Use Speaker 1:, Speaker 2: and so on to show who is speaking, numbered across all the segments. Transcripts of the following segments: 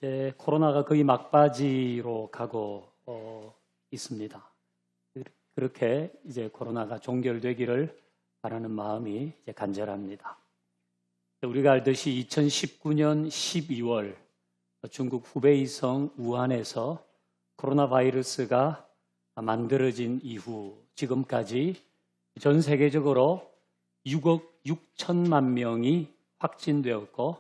Speaker 1: 이제 코로나가 거의 막바지로 가고 있습니다. 그렇게 이제 코로나가 종결되기를 바라는 마음이 이제 간절합니다. 우리가 알듯이 2019년 12월 중국 후베이성 우한에서 코로나 바이러스가 만들어진 이후 지금까지 전 세계적으로 6억 6천만 명이 확진되었고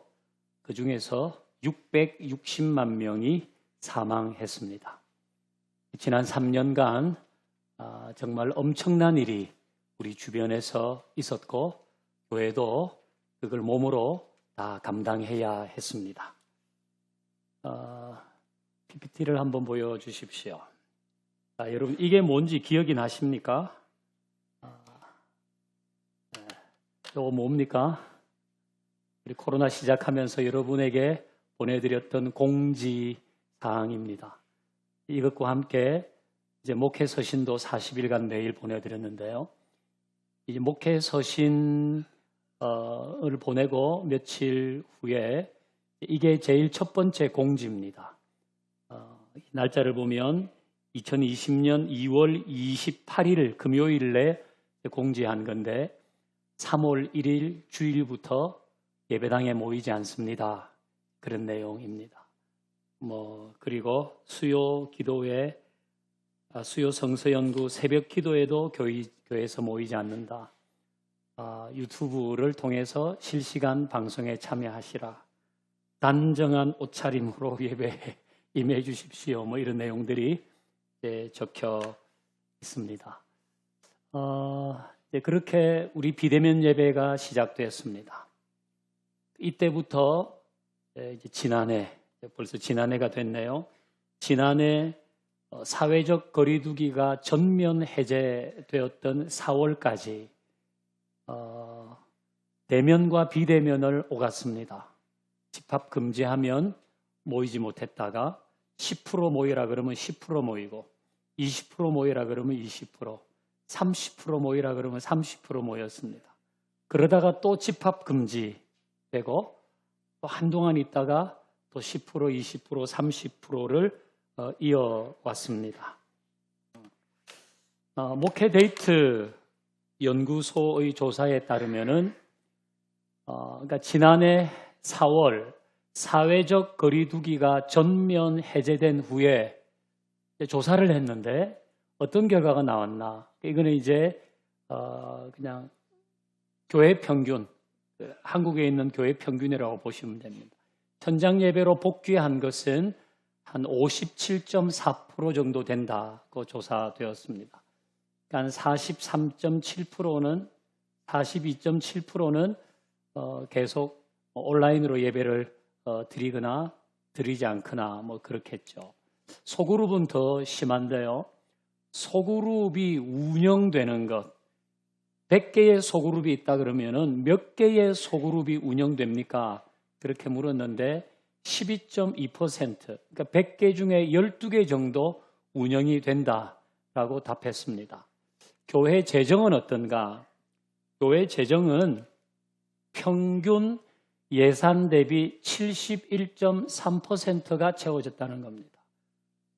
Speaker 1: 그 중에서 660만 명이 사망했습니다. 지난 3년간 정말 엄청난 일이 우리 주변에서 있었고 교회도 그걸 몸으로 다 감당해야 했습니다. PPT를 한번 보여주십시오. 여러분 이게 뭔지 기억이 나십니까? 이거 뭡니까? 우리 코로나 시작하면서 여러분에게 보내드렸던 공지사항입니다. 이것과 함께 이제 목회 서신도 40일간 매일 보내드렸는데요. 이제 목회 서신을 보내고 며칠 후에 이게 제일 첫 번째 공지입니다. 날짜를 보면 2020년 2월 28일 금요일에 공지한 건데 3월 1일 주일부터 예배당에 모이지 않습니다. 그런 내용입니다. 그리고 수요 기도회, 수요 성서 연구 새벽 기도에도 교회에서 모이지 않는다. 유튜브를 통해서 실시간 방송에 참여하시라. 단정한 옷차림으로 예배에 임해 주십시오. 이런 내용들이 적혀 있습니다. 그렇게 우리 비대면 예배가 시작되었습니다. 이때부터 이제 벌써 지난해가 됐네요. 지난해 사회적 거리두기가 전면 해제되었던 4월까지 대면과 비대면을 오갔습니다. 집합 금지하면 모이지 못했다가 10% 모이라 그러면 10% 모이고 20% 모이라 그러면 20%, 30% 모이라 그러면 30% 모였습니다. 그러다가 또 집합 금지되고 또 한동안 있다가 또 10%, 20%, 30%를 이어왔습니다. 목회 데이트 연구소의 조사에 따르면은 그러니까 지난해 4월 사회적 거리두기가 전면 해제된 후에 조사를 했는데 어떤 결과가 나왔나? 이거는 이제 그냥 교회 평균, 한국에 있는 교회 평균이라고 보시면 됩니다. 현장 예배로 복귀한 것은 한 57.4% 정도 된다고 조사되었습니다. 그러니까 43.7%는 42.7%는 계속 온라인으로 예배를 드리거나 드리지 않거나 그렇겠죠. 소그룹은 더 심한데요. 소그룹이 운영되는 것, 100개의 소그룹이 있다 그러면은 몇 개의 소그룹이 운영됩니까? 그렇게 물었는데 12.2%, 그러니까 100개 중에 12개 정도 운영이 된다라고 답했습니다. 교회 재정은 어떤가? 교회 재정은 평균 예산 대비 71.3%가 채워졌다는 겁니다.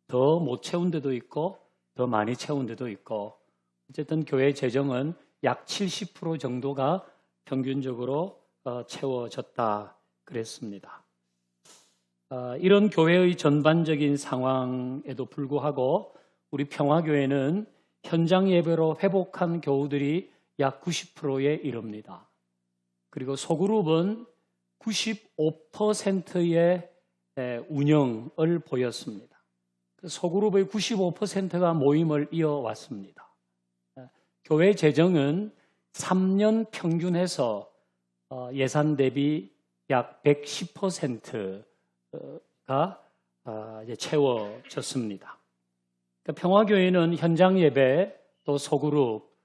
Speaker 1: 더 못 채운 데도 있고 더 많이 채운 데도 있고 어쨌든 교회 재정은 약 70% 정도가 평균적으로 채워졌다 그랬습니다. 이런 교회의 전반적인 상황에도 불구하고 우리 평화교회는 현장 예배로 회복한 교우들이 약 90%에 이릅니다. 그리고 소그룹은 95%의 운영을 보였습니다. 소그룹의 95%가 모임을 이어왔습니다. 교회 재정은 3년 평균해서 예산 대비 약 110%가 채워졌습니다. 평화교회는 현장 예배 또 소그룹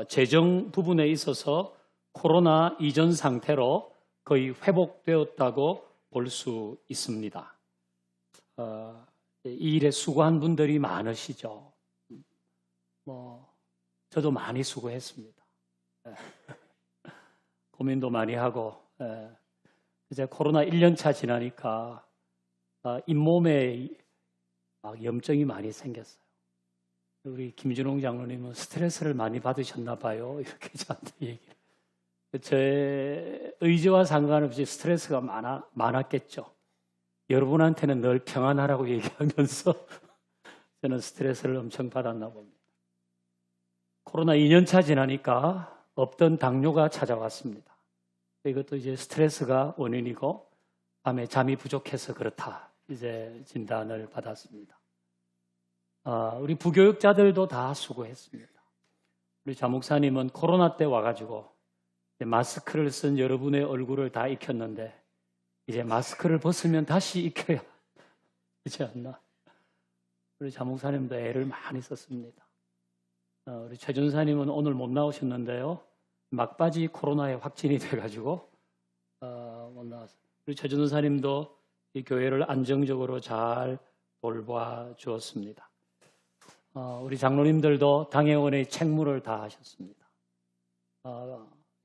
Speaker 1: 재정 부분에 있어서 코로나 이전 상태로 거의 회복되었다고 볼 수 있습니다. 이 일에 수고한 분들이 많으시죠. 저도 많이 수고했습니다. 고민도 많이 하고 이제 코로나 1년 차 지나니까 잇몸에 염증이 많이 생겼어요. 우리 김준홍 장로님은 스트레스를 많이 받으셨나 봐요. 이렇게 저한테 얘기를. 제 의지와 상관없이 스트레스가 많았겠죠. 여러분한테는 늘 평안하라고 얘기하면서 저는 스트레스를 엄청 받았나 봅니다. 코로나 2년차 지나니까 없던 당뇨가 찾아왔습니다. 이것도 이제 스트레스가 원인이고 밤에 잠이 부족해서 그렇다. 이제 진단을 받았습니다. 우리 부교육자들도 다 수고했습니다. 우리 자목사님은 코로나 때 와가지고 마스크를 쓴 여러분의 얼굴을 다 익혔는데 이제 마스크를 벗으면 다시 익혀야 되지 않나. 우리 자목사님도 애를 많이 썼습니다. 우리 최 전사님은 오늘 못 나오셨는데요. 막바지 코로나에 확진이 돼가지고 못 나왔어요. 우리 최 전사님도 이 교회를 안정적으로 잘 돌봐 주었습니다. 우리 장로님들도 당회원의 책무를 다 하셨습니다.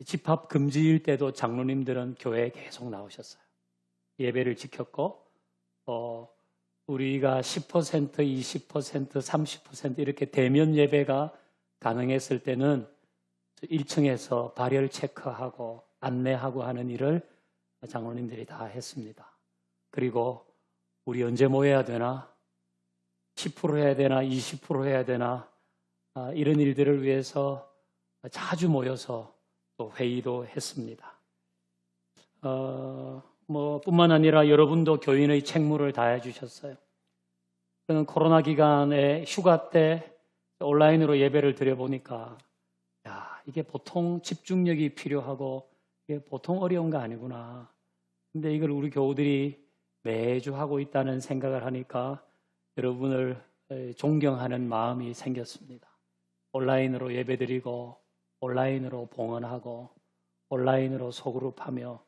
Speaker 1: 집합 금지일 때도 장로님들은 교회에 계속 나오셨어요. 예배를 지켰고 우리가 10%, 20%, 30% 이렇게 대면 예배가 가능했을 때는 1층에서 발열 체크하고 안내하고 하는 일을 장로님들이 다 했습니다. 그리고 우리 언제 모여야 되나? 10% 해야 되나? 20% 해야 되나? 이런 일들을 위해서 자주 모여서 또 회의도 했습니다. 뿐만 아니라 여러분도 교인의 책무를 다해 주셨어요. 저는 코로나 기간에 휴가 때 온라인으로 예배를 드려보니까 이게 보통 집중력이 필요하고 이게 보통 어려운 거 아니구나. 근데 이걸 우리 교우들이 매주 하고 있다는 생각을 하니까 여러분을 존경하는 마음이 생겼습니다. 온라인으로 예배드리고 온라인으로 봉헌하고 온라인으로 소그룹하며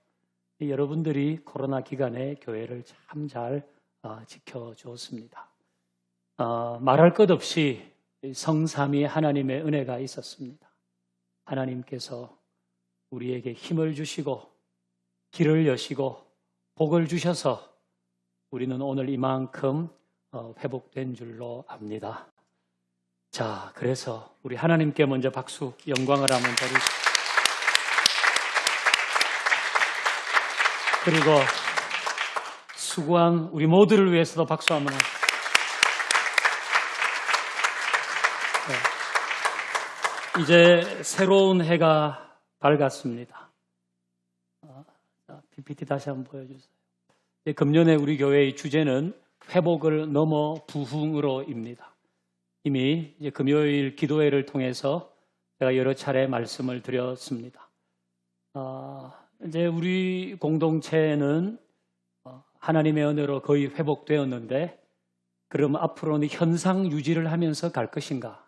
Speaker 1: 여러분들이 코로나 기간에 교회를 참 잘 지켜주었습니다. 말할 것 없이 성삼위 하나님의 은혜가 있었습니다. 하나님께서 우리에게 힘을 주시고 길을 여시고 복을 주셔서 우리는 오늘 이만큼 회복된 줄로 압니다. 자, 그래서 우리 하나님께 먼저 박수, 영광을 한번 드리시죠. 그리고 수고한 우리 모두를 위해서도 박수 한번 하시죠. 네. 이제 새로운 해가 밝았습니다. PPT 다시 한번 보여주세요. 금년에 우리 교회의 주제는 회복을 넘어 부흥으로입니다. 이미 이제 금요일 기도회를 통해서 제가 여러 차례 말씀을 드렸습니다. 이제 우리 공동체는 하나님의 은혜로 거의 회복되었는데 그럼 앞으로는 현상 유지를 하면서 갈 것인가?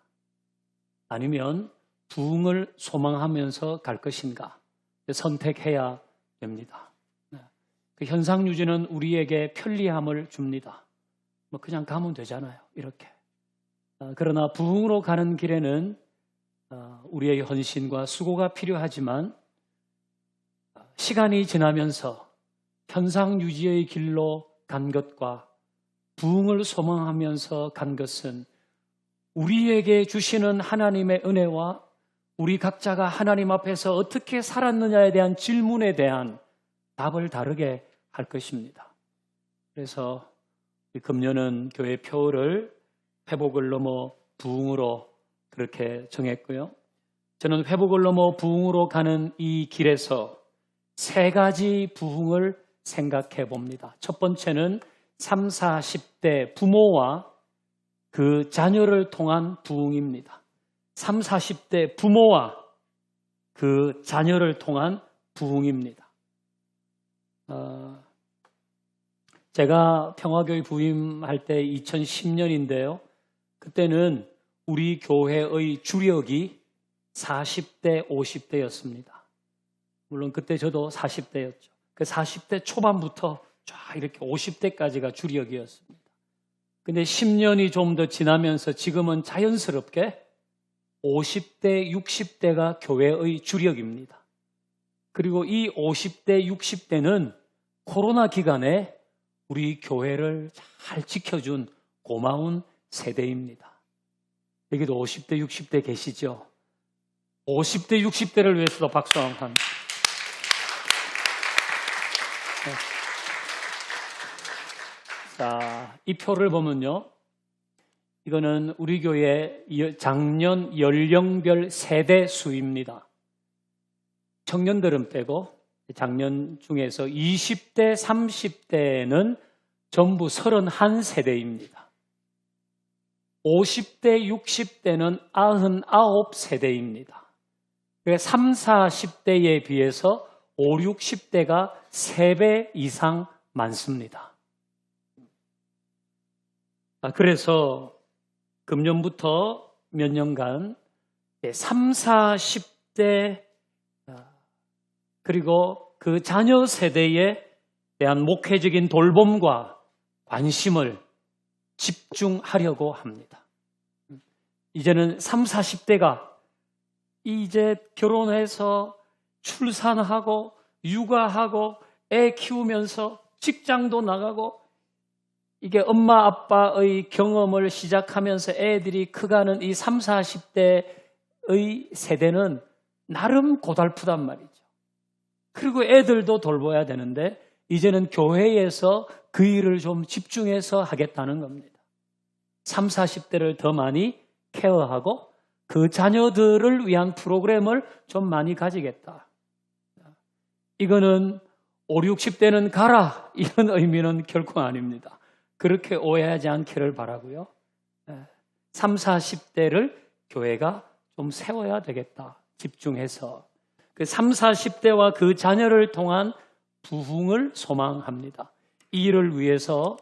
Speaker 1: 아니면 부흥을 소망하면서 갈 것인가? 선택해야 됩니다. 그 현상 유지는 우리에게 편리함을 줍니다. 그냥 가면 되잖아요. 이렇게. 그러나 부흥으로 가는 길에는 우리의 헌신과 수고가 필요하지만 시간이 지나면서 현상 유지의 길로 간 것과 부흥을 소망하면서 간 것은 우리에게 주시는 하나님의 은혜와 우리 각자가 하나님 앞에서 어떻게 살았느냐에 대한 질문에 대한 답을 다르게 할 것입니다. 그래서 금년은 교회 표를 회복을 넘어 부흥으로 그렇게 정했고요. 저는 회복을 넘어 부흥으로 가는 이 길에서 세 가지 부흥을 생각해 봅니다. 첫 번째는 30, 40대 부모와 그 자녀를 통한 부흥입니다. 30, 40대 부모와 그 자녀를 통한 부흥입니다. 제가 평화교회 부임할 때 2010년인데요. 그때는 우리 교회의 주력이 40대, 50대였습니다. 물론 그때 저도 40대였죠. 그 40대 초반부터 쫙 이렇게 50대까지가 주력이었습니다. 근데 10년이 좀 더 지나면서 지금은 자연스럽게 50대, 60대가 교회의 주력입니다. 그리고 이 50대, 60대는 코로나 기간에 우리 교회를 잘 지켜준 고마운 세대입니다. 여기도 50대, 60대 계시죠? 50대, 60대를 위해서도 박수 한번 합니다. 네. 자, 이 표를 보면요. 이거는 우리 교회 작년 연령별 세대 수입니다. 청년들은 빼고 작년 중에서 20대, 30대는 전부 31세대입니다. 50대, 60대는 99세대입니다. 그러니까 3, 40대에 비해서 5, 60대가 3배 이상 많습니다. 그래서 금년부터 몇 년간 3, 40대 그리고 그 자녀 세대에 대한 목회적인 돌봄과 관심을 집중하려고 합니다. 이제는 3, 40대가 이제 결혼해서 출산하고 육아하고 애 키우면서 직장도 나가고 이게 엄마 아빠의 경험을 시작하면서 애들이 커가는 이 3, 40대의 세대는 나름 고달프단 말이죠. 그리고 애들도 돌봐야 되는데 이제는 교회에서 그 일을 좀 집중해서 하겠다는 겁니다. 3, 40대를 더 많이 케어하고 그 자녀들을 위한 프로그램을 좀 많이 가지겠다. 이거는 5, 60대는 가라 이런 의미는 결코 아닙니다. 그렇게 오해하지 않기를 바라고요. 3, 40대를 교회가 좀 세워야 되겠다. 집중해서. 그 3, 40대와 그 자녀를 통한 부흥을 소망합니다. 이 일을 위해서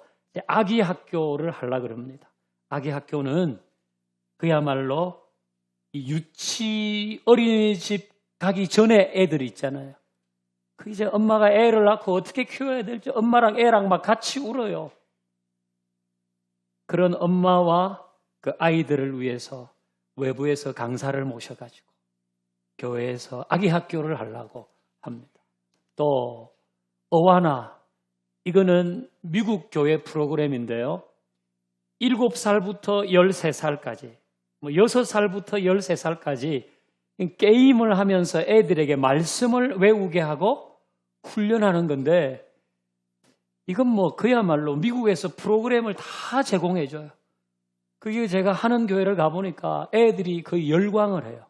Speaker 1: 아기 학교를 하려고 합니다. 아기 학교는 그야말로 유치 어린이집 가기 전에 애들이 있잖아요. 그 이제 엄마가 애를 낳고 어떻게 키워야 될지 엄마랑 애랑 막 같이 울어요. 그런 엄마와 그 아이들을 위해서 외부에서 강사를 모셔가지고 교회에서 아기 학교를 하려고 합니다. 또 어와나 이거는 미국 교회 프로그램인데요. 7살부터 13살까지 6살부터 13살까지 게임을 하면서 애들에게 말씀을 외우게 하고 훈련하는 건데 이건 뭐 그야말로 미국에서 프로그램을 다 제공해줘요. 그게 제가 하는 교회를 가보니까 애들이 거의 열광을 해요.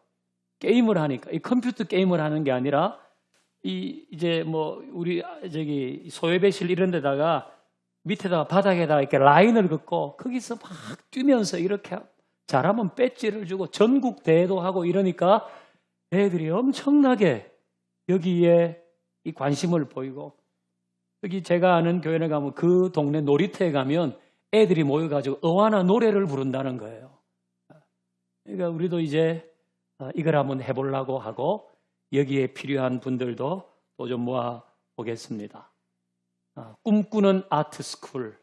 Speaker 1: 게임을 하니까. 이 컴퓨터 게임을 하는 게 아니라 이제 뭐 우리 저기 소예배실 이런 데다가 밑에다가 바닥에다가 이렇게 라인을 긋고 거기서 막 뛰면서 이렇게 잘하면 배지를 주고 전국 대회도 하고 이러니까 애들이 엄청나게 여기에 이 관심을 보이고 여기 제가 아는 교회에 가면 그 동네 놀이터에 가면 애들이 모여가지고 어와나 노래를 부른다는 거예요. 그러니까 우리도 이제 이걸 한번 해보려고 하고 여기에 필요한 분들도 또 좀 모아보겠습니다. 꿈꾸는 아트스쿨.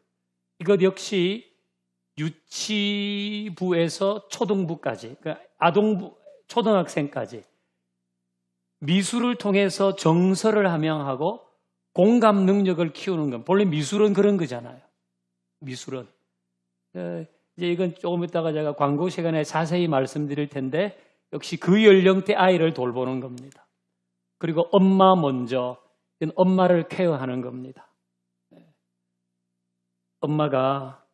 Speaker 1: 이것 역시 유치부에서 초등부까지, 그러니까 아동부, 초등학생까지 미술을 통해서 정서를 함양하고 공감 능력을 키우는 건 본래 미술은 그런 거잖아요. 미술은. 이제 이건 조금 이따가 제가 광고 시간에 자세히 말씀드릴 텐데 역시 그 연령대 아이를 돌보는 겁니다. 그리고 엄마 먼저, 엄마를 케어하는 겁니다. 엄마가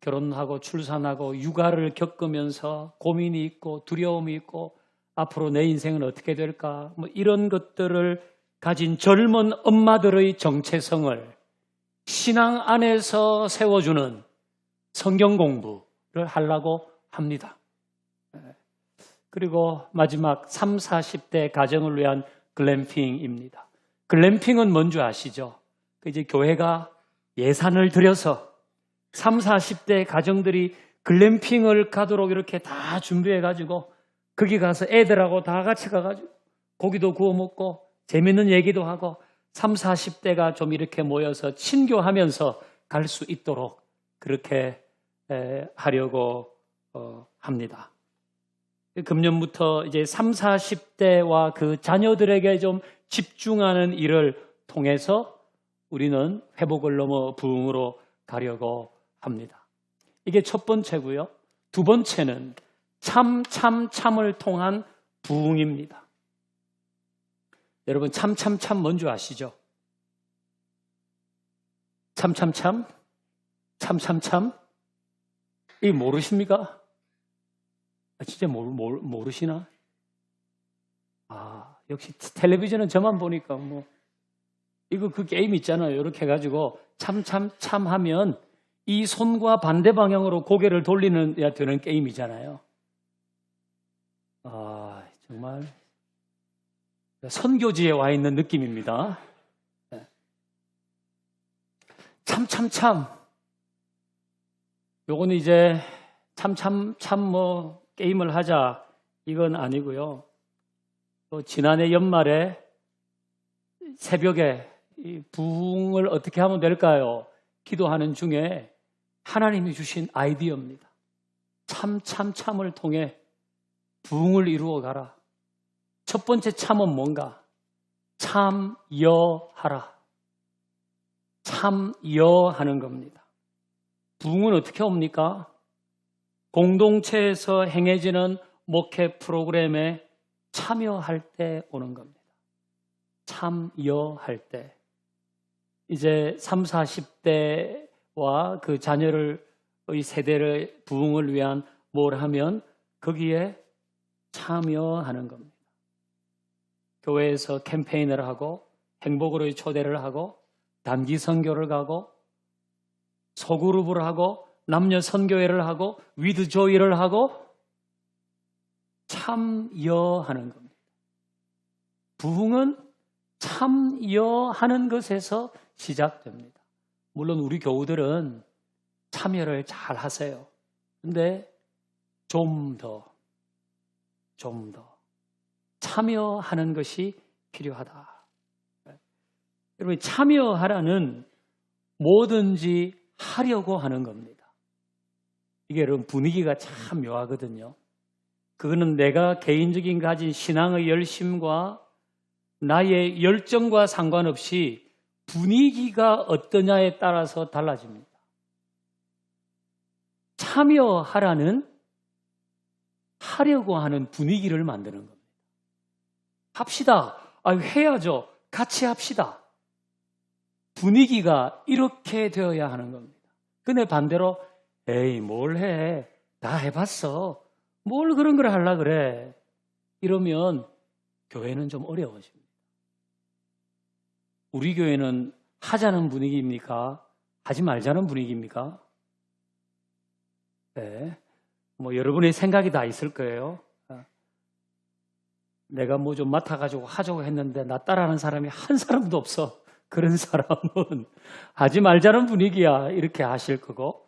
Speaker 1: 결혼하고 출산하고 육아를 겪으면서 고민이 있고 두려움이 있고 앞으로 내 인생은 어떻게 될까 뭐 이런 것들을 가진 젊은 엄마들의 정체성을 신앙 안에서 세워주는 성경 공부를 하려고 합니다. 그리고 마지막 3, 40대 가정을 위한 글램핑입니다. 글램핑은 뭔지 아시죠? 이제 교회가 예산을 들여서 3, 40대 가정들이 글램핑을 가도록 이렇게 다 준비해가지고 거기 가서 애들하고 다 같이 가가지고 고기도 구워 먹고 재밌는 얘기도 하고 3, 40대가 좀 이렇게 모여서 친교하면서 갈 수 있도록 그렇게 하려고 합니다. 금년부터 이제 3, 40대와 그 자녀들에게 좀 집중하는 일을 통해서 우리는 회복을 넘어 부흥으로 가려고 합니다. 이게 첫 번째고요. 두 번째는 참을 통한 부흥입니다. 여러분 참 뭔지 아시죠? 참 이 모르십니까? 진짜 모르시나? 역시 텔레비전은 저만 보니까 이거 그 게임 있잖아요. 이렇게 해가지고 참 하면 이 손과 반대 방향으로 고개를 돌리는 되는 게임이잖아요. 정말 선교지에 와 있는 느낌입니다. 참. 요거는 이제 게임을 하자 이건 아니고요. 또 지난해 연말에 새벽에 이 부흥을 어떻게 하면 될까요? 기도하는 중에 하나님이 주신 아이디어입니다. 참을 통해 부흥을 이루어 가라. 첫 번째 참은 뭔가? 참여하라. 참여하는 겁니다. 부흥은 어떻게 옵니까? 공동체에서 행해지는 목회 프로그램에 참여할 때 오는 겁니다. 참여할 때. 이제 30, 40대와 그 자녀의 세대를 부흥을 위한 뭘 하면 거기에 참여하는 겁니다. 교회에서 캠페인을 하고 행복으로의 초대를 하고 단기 선교를 가고 소그룹을 하고 남녀 선교회를 하고 위드 조이를 하고 참여하는 겁니다. 부흥은 참여하는 것에서 시작됩니다. 물론 우리 교우들은 참여를 잘 하세요. 근데 좀 더 참여하는 것이 필요하다. 여러분, 참여하라는 뭐든지 하려고 하는 겁니다. 이게 여러분 분위기가 참 묘하거든요. 그거는 내가 개인적인 가진 신앙의 열심과 나의 열정과 상관없이 분위기가 어떠냐에 따라서 달라집니다. 참여하라는 하려고 하는 분위기를 만드는 겁니다. 합시다. 해야죠. 같이 합시다. 분위기가 이렇게 되어야 하는 겁니다. 근데 반대로 에이 뭘 해. 다 해봤어. 뭘 그런 걸 하려고 그래. 이러면 교회는 좀 어려워집니다. 우리 교회는 하자는 분위기입니까? 하지 말자는 분위기입니까? 네. 여러분의 생각이 다 있을 거예요. 내가 좀 맡아가지고 하자고 했는데 나 따라하는 사람이 한 사람도 없어. 그런 사람은 하지 말자는 분위기야. 이렇게 하실 거고,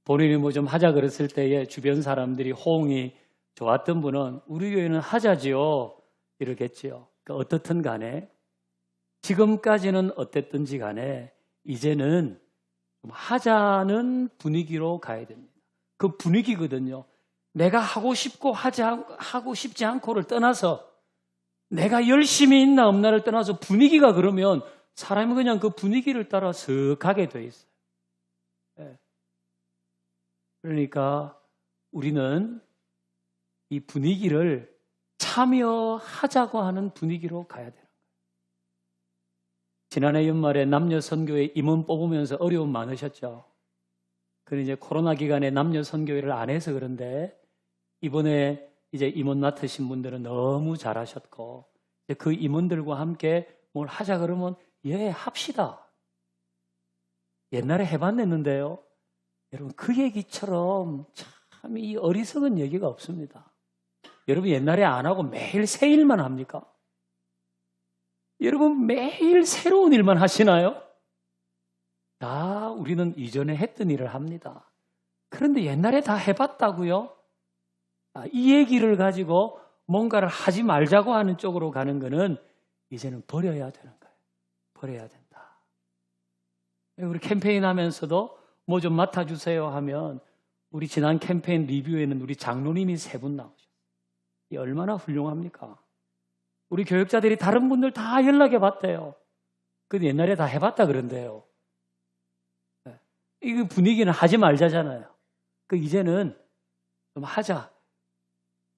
Speaker 1: 본인이 좀 하자 그랬을 때에 주변 사람들이 호응이 좋았던 분은 우리 교회는 하자지요. 이러겠지요. 그러니까 어떻든 간에 지금까지는 어땠든지 간에 이제는 좀 하자는 분위기로 가야 됩니다. 그 분위기거든요. 내가 하고 싶고 하고 싶지 않고를 떠나서 내가 열심히 있나 없나를 떠나서 분위기가 그러면 사람이 그냥 그 분위기를 따라 슥 가게 돼 있어요. 네. 그러니까 우리는 이 분위기를 참여하자고 하는 분위기로 가야 되는 거예요. 지난해 연말에 남녀 선교회 임원 뽑으면서 어려움 많으셨죠. 그런데 이제 코로나 기간에 남녀 선교회를 안 해서 그런데 이번에 이제 임원 맡으신 분들은 너무 잘하셨고 그 임원들과 함께 뭘 하자 그러면 예, 합시다. 옛날에 해봤는데요. 여러분, 그 얘기처럼 참 이 어리석은 얘기가 없습니다. 여러분, 옛날에 안 하고 매일 새 일만 합니까? 여러분, 매일 새로운 일만 하시나요? 다 우리는 이전에 했던 일을 합니다. 그런데 옛날에 다 해봤다고요? 이 얘기를 가지고 뭔가를 하지 말자고 하는 쪽으로 가는 거는 이제는 버려야 되는 거예요. 버려야 된다. 우리 캠페인 하면서도 뭐 좀 맡아주세요 하면 우리 지난 캠페인 리뷰에는 우리 장로님이 3분 나오셨어요. 이 얼마나 훌륭합니까? 우리 교육자들이 다른 분들 다 연락해 봤대요. 그 옛날에 다 해봤다 그런데요. 이 분위기는 하지 말자잖아요. 이제는 좀 하자.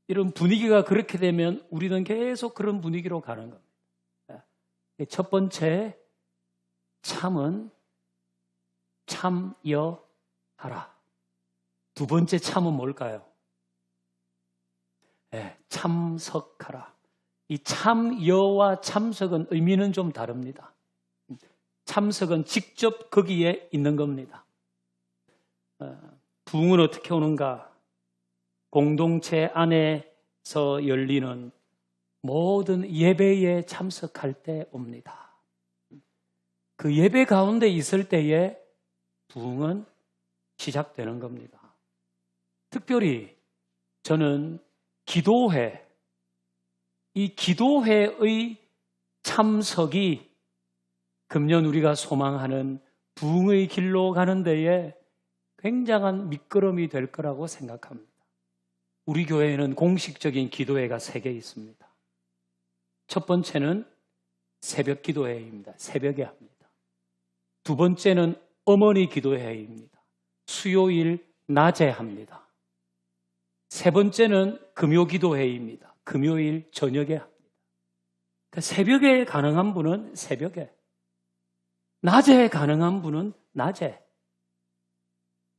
Speaker 1: 이런 분위기가 그렇게 되면 우리는 계속 그런 분위기로 가는 겁니다. 첫 번째 참은 참여하라. 두 번째 참은 뭘까요? 참석하라. 이 참여와 참석은 의미는 좀 다릅니다. 참석은 직접 거기에 있는 겁니다. 부흥은 어떻게 오는가? 공동체 안에서 열리는 모든 예배에 참석할 때 옵니다. 그 예배 가운데 있을 때에 부흥은 시작되는 겁니다. 특별히 저는 기도회, 이 기도회의 참석이 금년 우리가 소망하는 부흥의 길로 가는 데에 굉장한 밑거름이 될 거라고 생각합니다. 우리 교회에는 공식적인 기도회가 3개 있습니다. 첫 번째는 새벽 기도회입니다. 새벽에 합니다. 두 번째는 어머니 기도회입니다. 수요일 낮에 합니다. 세 번째는 금요 기도회입니다. 금요일 저녁에 합니다. 새벽에 가능한 분은 새벽에, 낮에 가능한 분은 낮에,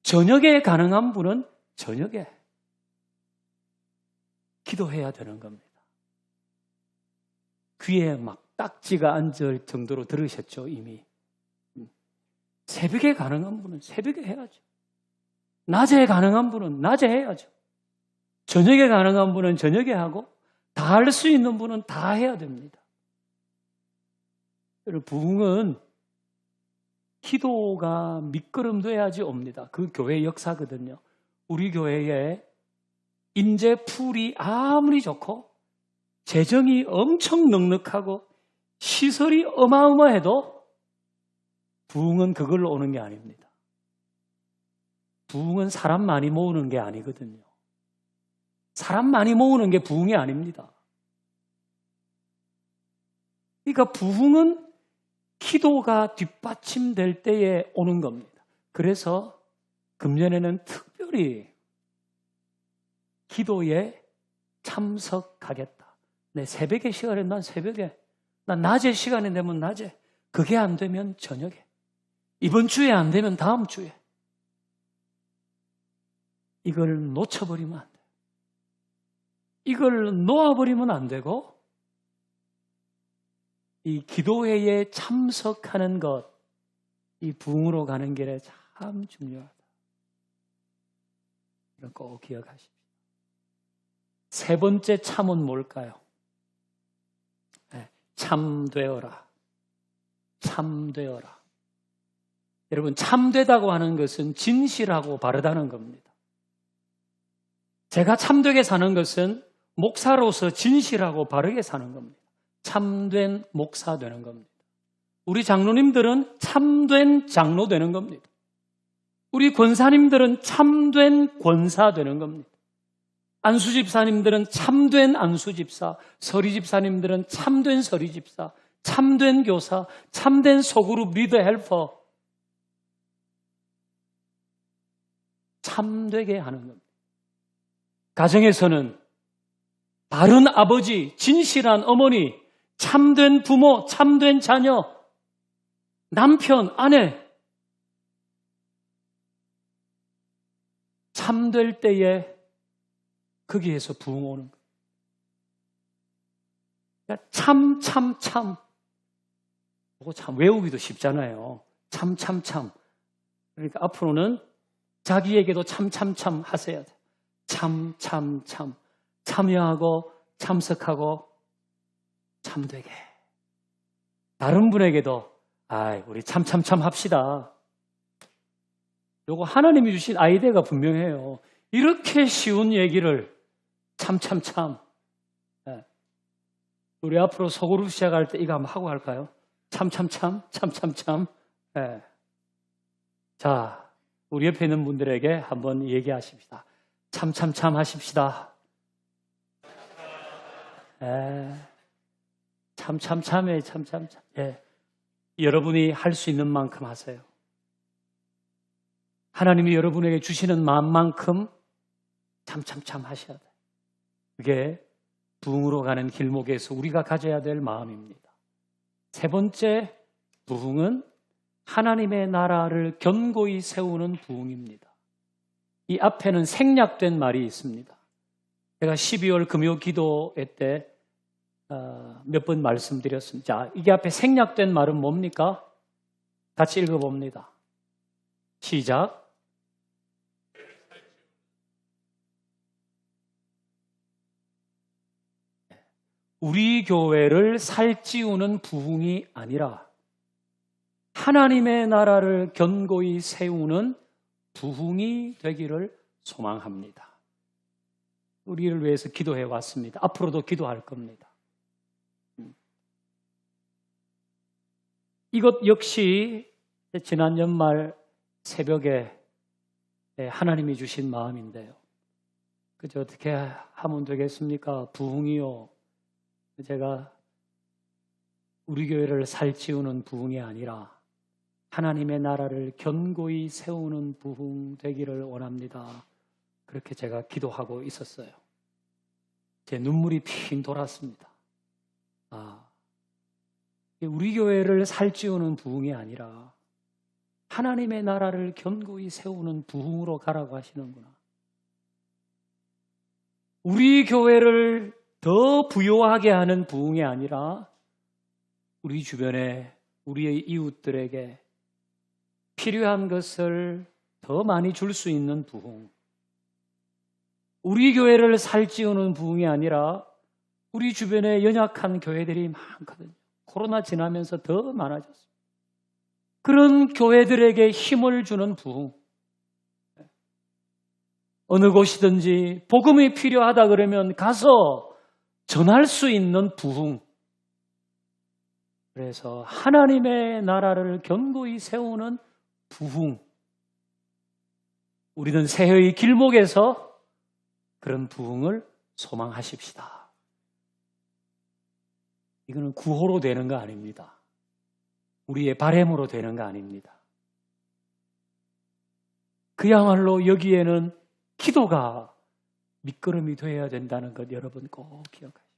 Speaker 1: 저녁에 가능한 분은 저녁에 기도해야 되는 겁니다. 귀에 막 딱지가 앉을 정도로 들으셨죠, 이미. 새벽에 가능한 분은 새벽에 해야죠. 낮에 가능한 분은 낮에 해야죠. 저녁에 가능한 분은 저녁에 하고 다 할 수 있는 분은 다 해야 됩니다. 부흥은 기도가 미끄럼돼야지 옵니다. 그 교회 역사거든요. 우리 교회에 인재풀이 아무리 좋고 재정이 엄청 넉넉하고 시설이 어마어마해도 부흥은 그걸로 오는 게 아닙니다. 부흥은 사람 많이 모으는 게 아니거든요. 사람 많이 모으는 게 부흥이 아닙니다. 그러니까 부흥은 기도가 뒷받침될 때에 오는 겁니다. 그래서 금년에는 특별히 기도에 참석하겠다. 내 새벽에 시간에 난 새벽에, 난 낮에 시간이 되면 낮에, 그게 안 되면 저녁에, 이번 주에 안 되면 다음 주에. 이걸 놓쳐버리면 안 돼요. 이걸 놓아버리면 안 되고 이 기도회에 참석하는 것, 이 부흥으로 가는 길에 참 중요하다. 이런 거 꼭 기억하십시오. 세 번째 참은 뭘까요? 참되어라. 참되어라. 여러분, 참되다고 하는 것은 진실하고 바르다는 겁니다. 제가 참되게 사는 것은 목사로서 진실하고 바르게 사는 겁니다. 참된 목사 되는 겁니다. 우리 장로님들은 참된 장로 되는 겁니다. 우리 권사님들은 참된 권사 되는 겁니다. 안수집사님들은 참된 안수집사, 서리집사님들은 참된 서리집사, 참된 교사, 참된 소그룹 리더 헬퍼, 참되게 하는 겁니다. 가정에서는 바른 아버지, 진실한 어머니, 참된 부모, 참된 자녀, 남편, 아내, 참될 때에 거기에서 부흥 오는 거예요. 그러니까 참. 이거 참 외우기도 쉽잖아요. 참. 그러니까 앞으로는 자기에게도 참 하셔야 돼요. 참. 참여하고 참석하고 참되게. 다른 분에게도 우리 참 합시다. 요거 하나님이 주신 아이디어가 분명해요. 이렇게 쉬운 얘기를 참. 우리 앞으로 소그룹 시작할 때 이거 한번 하고 할까요? 참. 자, 우리 옆에 있는 분들에게 한번 얘기하십시다. 참 하십시다. 참해. 예. 여러분이 할 수 있는 만큼 하세요. 하나님이 여러분에게 주시는 마음만큼 참 하셔야 돼요. 그게 부흥으로 가는 길목에서 우리가 가져야 될 마음입니다. 세 번째 부흥은 하나님의 나라를 견고히 세우는 부흥입니다. 이 앞에는 생략된 말이 있습니다. 제가 12월 금요 기도회 때 몇 번 말씀드렸습니다. 자, 이게 앞에 생략된 말은 뭡니까? 같이 읽어봅니다. 시작. 우리 교회를 살찌우는 부흥이 아니라 하나님의 나라를 견고히 세우는 부흥이 되기를 소망합니다. 우리를 위해서 기도해 왔습니다. 앞으로도 기도할 겁니다. 이것 역시 지난 연말 새벽에 하나님이 주신 마음인데요. 그저 어떻게 하면 되겠습니까? 부흥이요. 제가 우리 교회를 살찌우는 부흥이 아니라 하나님의 나라를 견고히 세우는 부흥 되기를 원합니다. 그렇게 제가 기도하고 있었어요. 제 눈물이 핑 돌았습니다. 우리 교회를 살찌우는 부흥이 아니라 하나님의 나라를 견고히 세우는 부흥으로 가라고 하시는구나. 우리 교회를 더 부요하게 하는 부흥이 아니라 우리 주변에 우리의 이웃들에게 필요한 것을 더 많이 줄 수 있는 부흥. 우리 교회를 살찌우는 부흥이 아니라 우리 주변에 연약한 교회들이 많거든요. 코로나 지나면서 더 많아졌습니다. 그런 교회들에게 힘을 주는 부흥. 어느 곳이든지 복음이 필요하다 그러면 가서 전할 수 있는 부흥. 그래서 하나님의 나라를 견고히 세우는 부흥. 우리는 새해의 길목에서 그런 부흥을 소망하십시다. 이거는 구호로 되는 거 아닙니다. 우리의 바람으로 되는 거 아닙니다. 그야말로 여기에는 기도가 밑거름이 되어야 된다는 것 여러분 꼭 기억하십시오.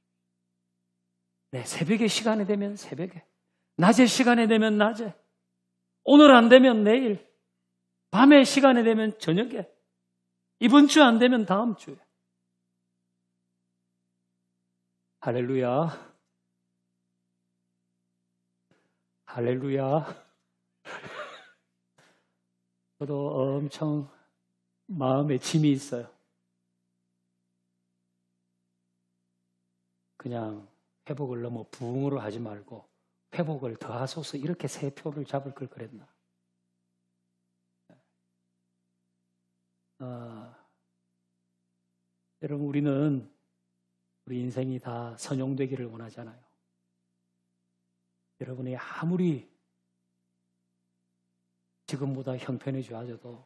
Speaker 1: 네, 새벽에 시간이 되면 새벽에, 낮에 시간이 되면 낮에, 오늘 안 되면 내일, 밤에 시간이 되면 저녁에, 이번 주 안 되면 다음 주에. 할렐루야. 할렐루야. 저도 엄청 마음에 짐이 있어요. 그냥 회복을 너무 부흥으로 하지 말고 회복을 더 하소서 이렇게 세 표를 잡을 걸 그랬나. 여러분 우리는 우리 인생이 다 선용되기를 원하잖아요. 여러분이 아무리 지금보다 형편이 좋아져도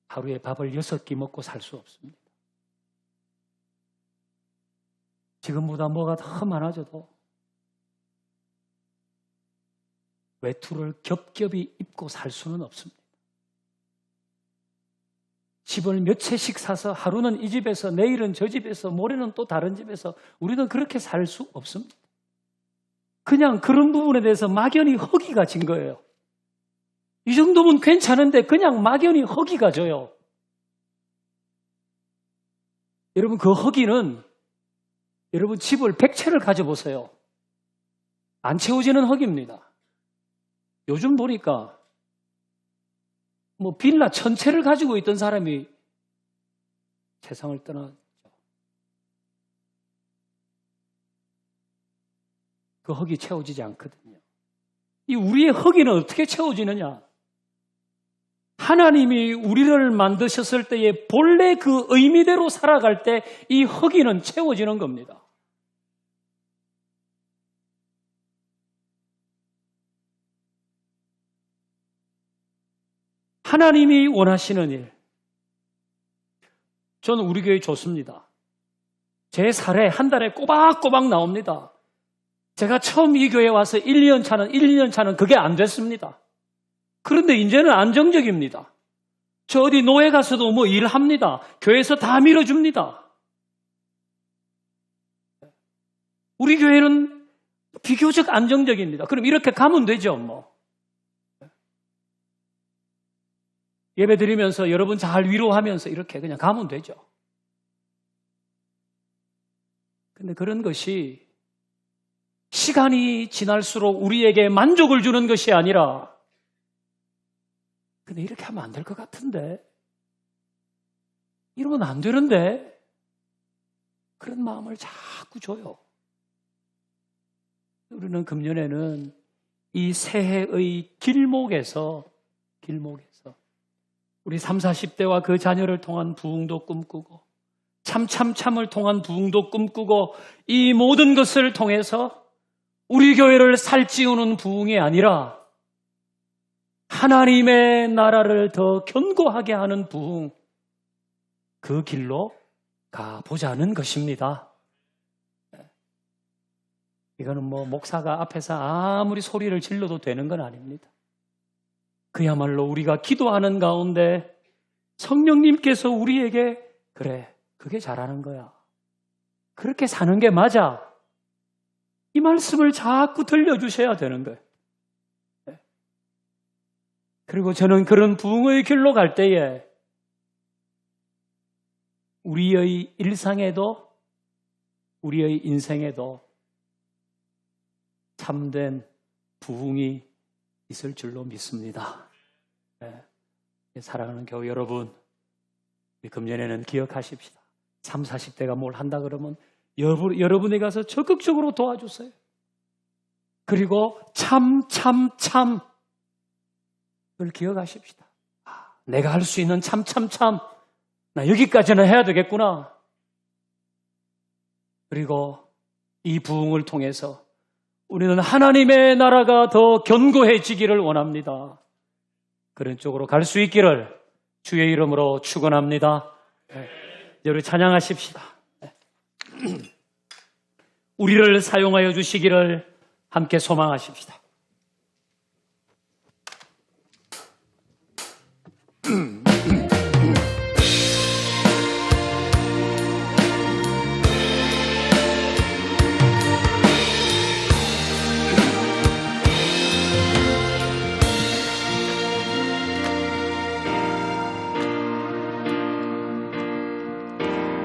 Speaker 1: 하루에 밥을 6끼 먹고 살 수 없습니다. 지금보다 뭐가 더 많아져도 외투를 겹겹이 입고 살 수는 없습니다. 집을 몇 채씩 사서 하루는 이 집에서 내일은 저 집에서 모레는 또 다른 집에서 우리는 그렇게 살 수 없습니다. 그냥 그런 부분에 대해서 막연히 허기가 진 거예요. 이 정도면 괜찮은데 그냥 막연히 허기가 져요. 여러분 그 허기는 여러분 집을 100채를 가져보세요. 안 채워지는 허기입니다. 요즘 보니까 뭐 빌라 1000채를 가지고 있던 사람이 세상을 떠났죠. 그 허기 채워지지 않거든요. 이 우리의 허기는 어떻게 채워지느냐? 하나님이 우리를 만드셨을 때의 본래 그 의미대로 살아갈 때 이 허기는 채워지는 겁니다. 하나님이 원하시는 일. 저는 우리 교회 좋습니다. 제 사례 한 달에 꼬박꼬박 나옵니다. 제가 처음 이 교회에 와서 1, 2년 차는 그게 안 됐습니다. 그런데 이제는 안정적입니다. 저 어디 노예 가서도 뭐 일합니다. 교회에서 다 밀어줍니다. 우리 교회는 비교적 안정적입니다. 그럼 이렇게 가면 되죠, 뭐. 예배 드리면서 여러분 잘 위로하면서 이렇게 그냥 가면 되죠. 근데 그런 것이 시간이 지날수록 우리에게 만족을 주는 것이 아니라, 근데 이렇게 하면 안 될 것 같은데, 이러면 안 되는데, 그런 마음을 자꾸 줘요. 우리는 금년에는 이 새해의 길목에서 우리 30, 40대와 그 자녀를 통한 부흥도 꿈꾸고 참을 통한 부흥도 꿈꾸고 이 모든 것을 통해서 우리 교회를 살찌우는 부흥이 아니라 하나님의 나라를 더 견고하게 하는 부흥, 그 길로 가보자는 것입니다. 이거는 뭐 목사가 앞에서 아무리 소리를 질러도 되는 건 아닙니다. 그야말로 우리가 기도하는 가운데 성령님께서 우리에게 그래, 그게 잘하는 거야. 그렇게 사는 게 맞아. 이 말씀을 자꾸 들려주셔야 되는 거예요. 그리고 저는 그런 부흥의 길로 갈 때에 우리의 일상에도 우리의 인생에도 참된 부흥이 있을 줄로 믿습니다. 사랑하는 교회 여러분, 금년에는 기억하십시다. 30, 40대가 뭘 한다 그러면 여러분에 가서 적극적으로 도와주세요. 그리고 을 기억하십시다. 내가 할 수 있는 나 여기까지는 해야 되겠구나. 그리고 이 부흥을 통해서 우리는 하나님의 나라가 더 견고해지기를 원합니다. 그런 쪽으로 갈 수 있기를 주의 이름으로 축원합니다. 여러분 찬양하십시다. 우리를 사용하여 주시기를 함께 소망하십시다.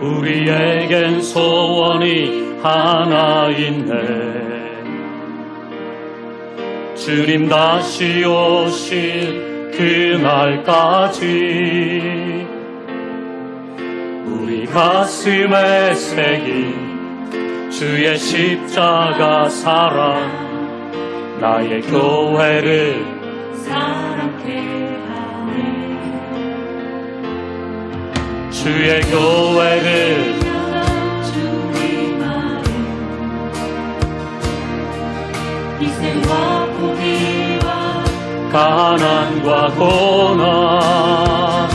Speaker 1: 우리에겐 소원이 하나 있네. 주님 다시 오실 그날까지 우리 가슴에 새긴 주의 십자가 사랑, 나의 교회를 사랑해 주의 교회를 희생과 포기와 가난과 고난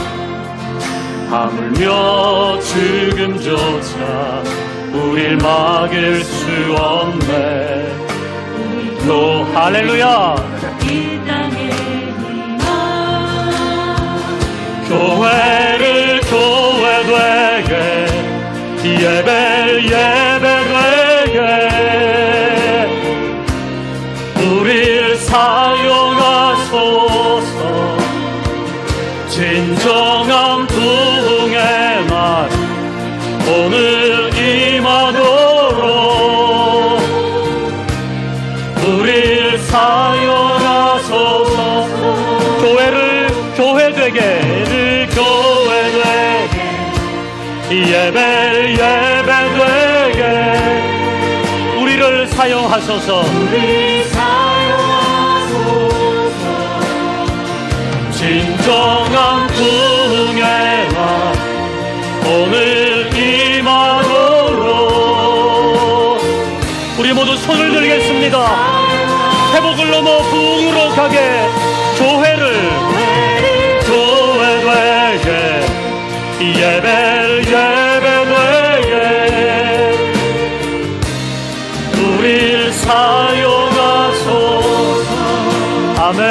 Speaker 1: 하물며 죽음조차 우릴 막을 수 없네. 또 할렐루야. 이 땅의 희망 교회를 교회되게 예배되게 우릴 사용하소서. 진정한 부흥의 날 오늘 임하도록 우릴 사용하소서. 교회를 교회되게 예배되게 우리를 사용하소서. 진정한 부흥의 날 오늘 임하도록 우리 모두 손을 들겠습니다. 회복을 넘어 부흥으로 가게 교회되게 예배되게 우릴 아멘.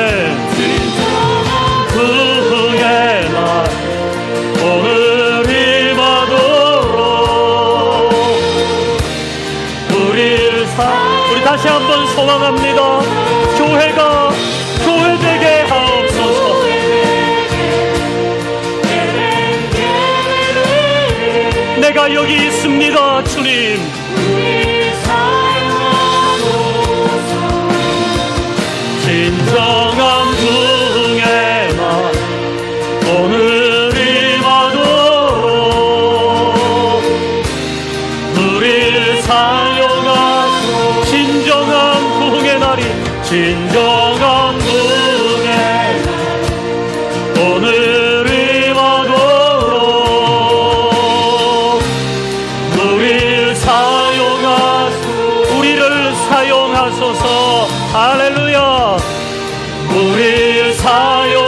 Speaker 1: 부흥의 날 오늘 임하도록 우리 다시 한번 소망합니다. 교회가 교회되게 하옵소서. 내가 여기 있습니다, 주님. 진정한 부흥의 날 오늘 임하도록 우리를 사용하소. 진정한 부흥의 날이 진정한 부흥의 날 오늘 임하도록 우리를 사용하소서. 할렐루야. 우리를 사용